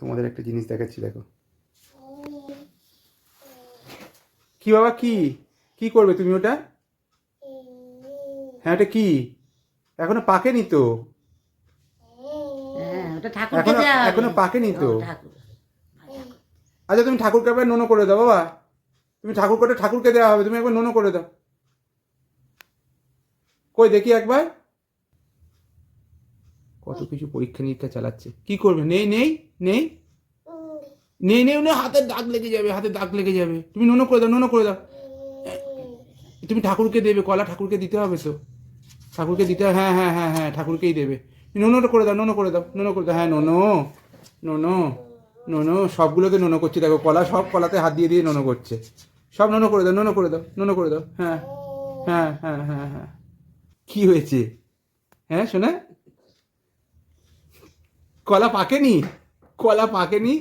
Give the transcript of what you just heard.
তোমাদের একটা জিনিস দেখাচ্ছি, দেখো। কি বাবা, কি কি করবে তুমি ওটা? হ্যাঁ, ওটা কি? এখনো পাকেনি তো। হ্যাঁ, ওটা ঠাকুরকে এখনো দেওয়া হবে। এখনো পাকেনি ও তো। ঠাকুর। আচ্ছা, তুমি ঠাকুরকে একবার নোনো করে দাও বাবা। তুমি ঠাকুরকে দেওয়া হবে, তুমি একবার নোনো করে দাও। কই দেখি একবার। কত কিছু পরীক্ষা নিরীক্ষা চালাচ্ছে। কি করবে? নেই নেই নেই নেই নেই নেই, হাতের দাগ লেগে যাবে, হাতের দাগ লেগে যাবে। তুমি নোনো করে দাও, নোনো করে দাও। তুমি ঠাকুরকে দেবে, কলা ঠাকুরকে দিতে হবে তো। ঠাকুরকে দিতে হবে, হ্যাঁ হ্যাঁ হ্যাঁ হ্যাঁ, ঠাকুরকেই দেবে। নোনোটা করে দাও, নোনো করে দাও, নোনো করে দাও। হ্যাঁ, নোনো নোনো নোনো, সবগুলোতে নোনো করছে, দেখো কলা, সব কলাতে হাত দিয়ে দিয়ে নোনো করছে। সব নোনো করে দাও, নোনো করে দাও, নোনো করে দাও। হ্যাঁ হ্যাঁ হ্যাঁ হ্যাঁ হ্যাঁ। কি হয়েছে? হ্যাঁ শোনা, কলা পাকেনি, কলা পাকেনি।